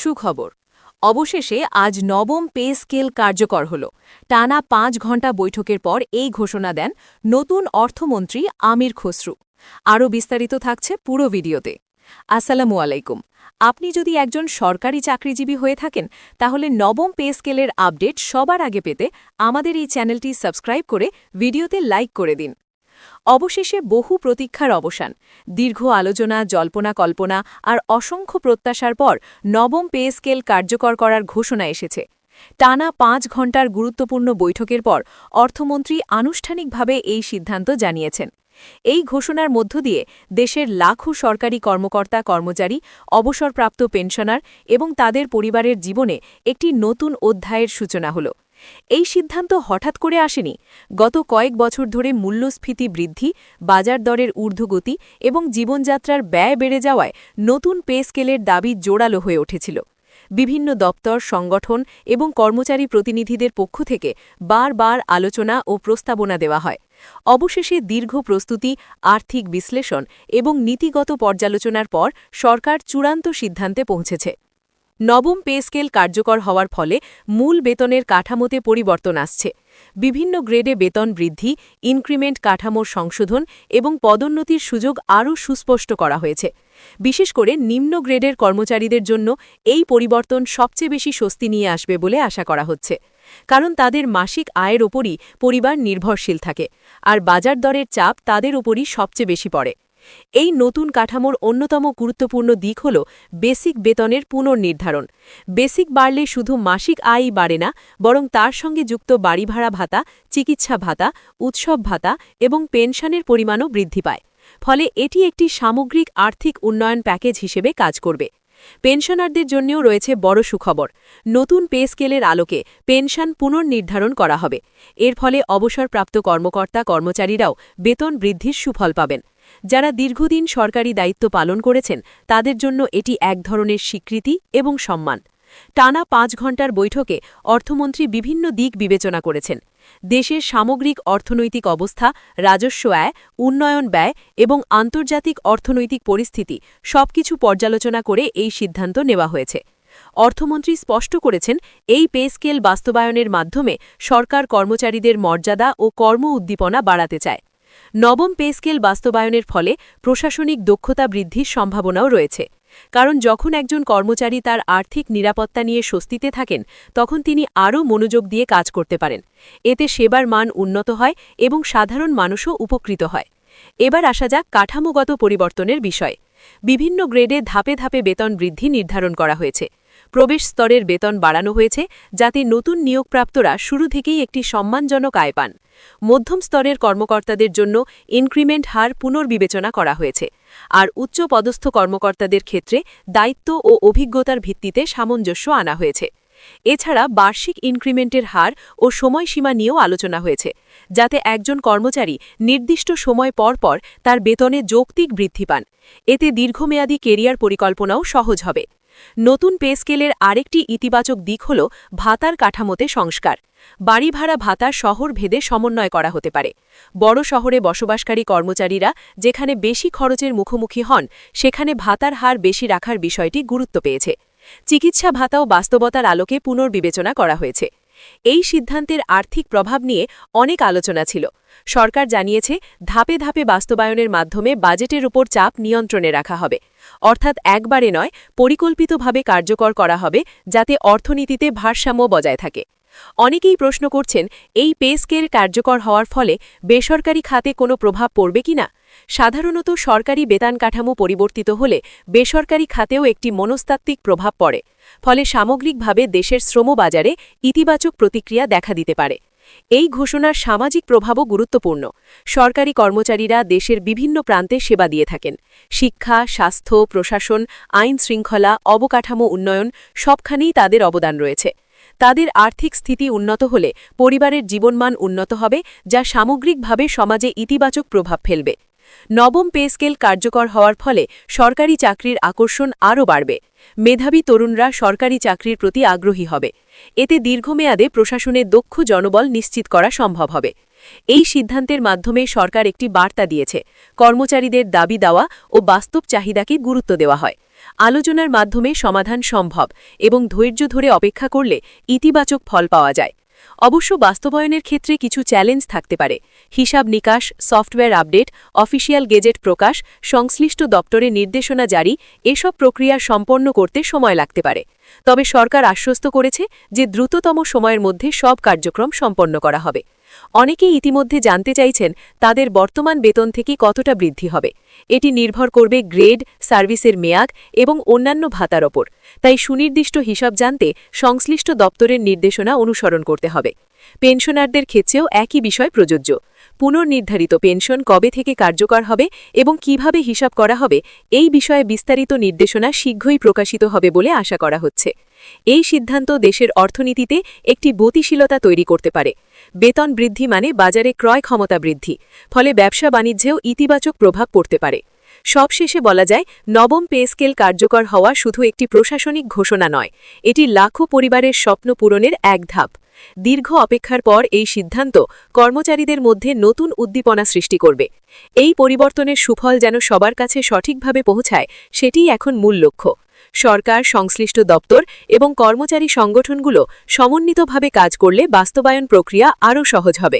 সুখবর। অবশেষে আজ নবম পে স্কেল কার্যকর হল। টানা ৫ ঘণ্টা বৈঠকের পর এই ঘোষণা দেন নতুন অর্থমন্ত্রী আমির খসরু। আরও বিস্তারিত থাকছে পুরো ভিডিওতে। আসসালামু আলাইকুম। আপনি যদি একজন সরকারি চাকরিজীবী হয়ে থাকেন তাহলে নবম পে স্কেলের আপডেট সবার আগে পেতে আমাদের এই চ্যানেলটি সাবস্ক্রাইব করে ভিডিওতে লাইক করে দিন। অবশেষে বহু প্রতীক্ষার অবসান, দীর্ঘ আলোচনা, জল্পনা কল্পনা আর অসংখ্য প্রত্যাশার পর নবম পে স্কেল কার্যকর করার ঘোষণা এসেছে। টানা ৫ ঘণ্টার গুরুত্বপূর্ণ বৈঠকের পর অর্থমন্ত্রী আনুষ্ঠানিকভাবে এই সিদ্ধান্ত জানিয়েছেন। এই ঘোষণার মধ্য দিয়ে দেশের লাখো সরকারি কর্মকর্তা কর্মচারী, অবসরপ্রাপ্ত পেনশনার এবং তাদের পরিবারের জীবনে একটি নতুন অধ্যায়ের সূচনা হল। এই সিদ্ধান্ত হঠাৎ করে আসেনি। গত কয়েক বছর ধরে মূল্যস্ফীতি বৃদ্ধি, বাজার দরের ঊর্ধ্বগতি এবং জীবনযাত্রার ব্যয় বেড়ে যাওয়ায় নতুন পে স্কেলের দাবি জোরালো হয়ে উঠেছিল। বিভিন্ন দপ্তর, সংগঠন এবং কর্মচারী প্রতিনিধিদের পক্ষ থেকে বারবার আলোচনা ও প্রস্তাবনা দেওয়া হয়। অবশেষে দীর্ঘ প্রস্তুতি, আর্থিক বিশ্লেষণ এবং নীতিগত পর্যালোচনার পর সরকার চূড়ান্ত সিদ্ধান্তে পৌঁছেছে। নবম পে স্কেল কার্যকর হওয়ার ফলে মূল বেতনের কাঠামোতে পরিবর্তন আসছে। বিভিন্ন গ্রেডে বেতন বৃদ্ধি, ইনক্রিমেন্ট কাঠামোর সংশোধন এবং পদোন্নতির সুযোগ আরও সুস্পষ্ট করা হয়েছে। বিশেষ করে নিম্ন গ্রেডের কর্মচারীদের জন্য এই পরিবর্তন সবচেয়ে বেশি স্বস্তি নিয়ে আসবে বলে আশা করা হচ্ছে, কারণ তাদের মাসিক আয়ের ওপরই পরিবার নির্ভরশীল থাকে, আর বাজার দরের চাপ তাদের ওপরই সবচেয়ে বেশি পড়ে। এই নতুন কাঠামোর অন্যতম গুরুত্বপূর্ণ দিক হল বেসিক বেতনের পুনর্নির্ধারণ। বেসিক বাড়লে শুধু মাসিক আয়ই বাড়ে না, বরং তার সঙ্গে যুক্ত বাড়ি ভাড়া ভাতা, চিকিৎসা ভাতা, উৎসব ভাতা এবং পেনশনের পরিমাণও বৃদ্ধি পায়। ফলে এটি একটি সামগ্রিক আর্থিক উন্নয়ন প্যাকেজ হিসেবে কাজ করবে। পেনশনারদের জন্যও রয়েছে বড় সুখবর। নতুন পে স্কেলের আলোকে পেনশন পুনর্নির্ধারণ করা হবে। এর ফলে অবসরপ্রাপ্ত কর্মকর্তা কর্মচারীরাও বেতন বৃদ্ধির সুফল পাবেন। যারা দীর্ঘদিন সরকারি দায়িত্ব পালন করেছেন তাদের জন্য এটি এক ধরনের স্বীকৃতি এবং সম্মান। টানা ৫ ঘণ্টার বৈঠকে অর্থমন্ত্রী বিভিন্ন দিক বিবেচনা করেছেন। দেশের সামগ্রিক অর্থনৈতিক অবস্থা, রাজস্ব আয়, উন্নয়ন ব্যয় এবং আন্তর্জাতিক অর্থনৈতিক পরিস্থিতি সবকিছু পর্যালোচনা করে এই সিদ্ধান্ত নেওয়া হয়েছে। অর্থমন্ত্রী স্পষ্ট করেছেন, এই পে স্কেল বাস্তবায়নের মাধ্যমে সরকার কর্মচারীদের মর্যাদা ও কর্ম উদ্দীপনা বাড়াতে চায়। নবম পে স্কেল বাস্তবায়নের ফলে প্রশাসনিক দক্ষতা বৃদ্ধির সম্ভাবনাও রয়েছে, কারণ যখন একজন কর্মচারী তার আর্থিক নিরাপত্তা নিয়ে স্বস্তিতে থাকেন তখন তিনি আরও মনোযোগ দিয়ে কাজ করতে পারেন। এতে সেবার মান উন্নত হয় এবং সাধারণ মানুষও উপকৃত হয়। এবার আসা যাক কাঠামোগত পরিবর্তনের বিষয়। বিভিন্ন গ্রেডে ধাপে ধাপে বেতন বৃদ্ধি নির্ধারণ করা হয়েছে। প্রবেশ স্তরের বেতন বাড়ানো হয়েছে যাতে নতুন নিয়োগপ্রাপ্তরা শুরু থেকেই একটি সম্মানজনক আয় পান। মধ্যম স্তরের কর্মকর্তাদের জন্য ইনক্রিমেন্ট হার পুনর্বিবেচনা করা হয়েছে, আর উচ্চ পদস্থ কর্মকর্তাদের ক্ষেত্রে দায়িত্ব ও অভিজ্ঞতার ভিত্তিতে সামঞ্জস্য আনা হয়েছে। এছাড়া বার্ষিক ইনক্রিমেন্টের হার ও সময়সীমা নিয়েও আলোচনা হয়েছে, যাতে একজন কর্মচারী নির্দিষ্ট সময় পর পর তার বেতনে যৌক্তিক বৃদ্ধি পান। এতে দীর্ঘমেয়াদী কেরিয়ার পরিকল্পনাও সহজ হবে। নতুন পে স্কেলের আরেকটি ইতিবাচক দিক হল ভাতার কাঠামোতে সংস্কার। বাড়ি ভাড়া ভাতা শহর ভেদে সমন্বয় করা হতে পারে। বড় শহরে বসবাসকারী কর্মচারীরা যেখানে বেশি খরচের মুখোমুখি হন সেখানে ভাতার হার বেশি রাখার বিষয়টি গুরুত্ব পেয়েছে। চিকিৎসা ভাতাও বাস্তবতার আলোকে পুনর্বিবেচনা করা হয়েছে। এই সিদ্ধান্তের আর্থিক প্রভাব নিয়ে অনেক আলোচনা ছিল। সরকার জানিয়েছে, ধাপে ধাপে বাস্তবায়নের মাধ্যমে বাজেটের উপর চাপ নিয়ন্ত্রণে রাখা হবে। অর্থাৎ একবারে নয়, পরিকল্পিতভাবে কার্যকর করা হবে যাতে অর্থনীতিতে ভারসাম্য বজায় থাকে। অনেকেই প্রশ্ন করছেন, এই পে স্কেল কার্যকর হওয়ার ফলে বেসরকারি খাতে কোনো প্রভাব পড়বে কিনা। সাধারণত সরকারি বেতন কাঠামো পরিবর্তিত হলে বেসরকারি খাতেও একটি মনস্তাত্ত্বিক প্রভাব পড়ে। ফলে সামগ্রিকভাবে দেশের শ্রমবাজারে ইতিবাচক প্রতিক্রিয়া দেখা দিতে পারে। এই ঘোষণার সামাজিক প্রভাবও গুরুত্বপূর্ণ। সরকারি কর্মচারীরা দেশের বিভিন্ন প্রান্তে সেবা দিয়ে থাকেন। শিক্ষা, স্বাস্থ্য, প্রশাসন, আইন শৃঙ্খলা, অবকাঠামো উন্নয়ন সবখানেই তাদের অবদান রয়েছে। তাদের আর্থিক স্থিতি উন্নত হলে পরিবারের জীবনমান উন্নত হবে, যা সামগ্রিকভাবে সমাজে ইতিবাচক প্রভাব ফেলবে। নবম পে স্কেল কার্যকর হওয়ার ফলে সরকারি চাকরির আকর্ষণ আরও বাড়বে। মেধাবী তরুণরা সরকারি চাকরির প্রতি আগ্রহী হবে। এতে দীর্ঘমেয়াদে প্রশাসনের দক্ষ জনবল নিশ্চিত করা সম্ভব হবে। এই সিদ্ধান্তের মাধ্যমে সরকার একটি বার্তা দিয়েছে, কর্মচারীদের দাবি দেওয়া ও বাস্তব চাহিদাকে গুরুত্ব দেওয়া হয়। আলোচনার মাধ্যমে সমাধান সম্ভব এবং ধৈর্য ধরে অপেক্ষা করলে ইতিবাচক ফল পাওয়া যায়। অবশ্য বাস্তবায়নের ক্ষেত্রে কিছু চ্যালেঞ্জ থাকতে পারে। হিসাব নিকাশ, সফটওয়্যার আপডেট, অফিসিয়াল গেজেট প্রকাশ, সংশ্লিষ্ট দপ্তরে নির্দেশনা জারি এসব প্রক্রিয়া সম্পন্ন করতে সময় লাগতে পারে। তবে সরকার আশ্বস্ত করেছে যে দ্রুততম সময়ের মধ্যে সব কার্যক্রম সম্পন্ন করা হবে। অনেকেই ইতিমধ্যে জানতে চাইছেন তাদের বর্তমান বেতন থেকে কতটা বৃদ্ধি হবে। এটি নির্ভর করবে গ্রেড, সার্ভিসের মেয়াদ এবং অন্যান্য ভাতার ওপর। তাই সুনির্দিষ্ট হিসাব জানতে সংশ্লিষ্ট দপ্তরের নির্দেশনা অনুসরণ করতে হবে। পেনশনারদের ক্ষেত্রেও একই বিষয় প্রযোজ্য। পুনর্নির্ধারিত পেনশন কবে থেকে কার্যকর হবে এবং কিভাবে হিসাব করা হবে এই বিষয়ে বিস্তারিত নির্দেশনা শীঘ্রই প্রকাশিত হবে বলে আশা করা হচ্ছে। এই সিদ্ধান্ত দেশের অর্থনীতিতে একটি গতিশীলতা তৈরি করতে পারে। বেতন বৃদ্ধি মানে বাজারে ক্রয় ক্ষমতা বৃদ্ধি, ফলে ব্যবসা বাণিজ্যেও ইতিবাচক প্রভাব পড়তে পারে। সবশেষে বলা যায়, নবম পে স্কেল কার্যকর হওয়া শুধু একটি প্রশাসনিক ঘোষণা নয়, এটি লাখো পরিবারের স্বপ্ন পূরণের এক ধাপ। দীর্ঘ অপেক্ষার পর এই সিদ্ধান্ত কর্মচারীদের মধ্যে নতুন উদ্দীপনা সৃষ্টি করবে। এই পরিবর্তনের সুফল যেন সবার কাছে সঠিকভাবে পৌঁছায়, সেটিই এখন মূল লক্ষ্য। সরকার, সংশ্লিষ্ট দপ্তর এবং কর্মচারী সংগঠনগুলো সমন্বিতভাবে কাজ করলে বাস্তবায়ন প্রক্রিয়া আরও সহজ হবে।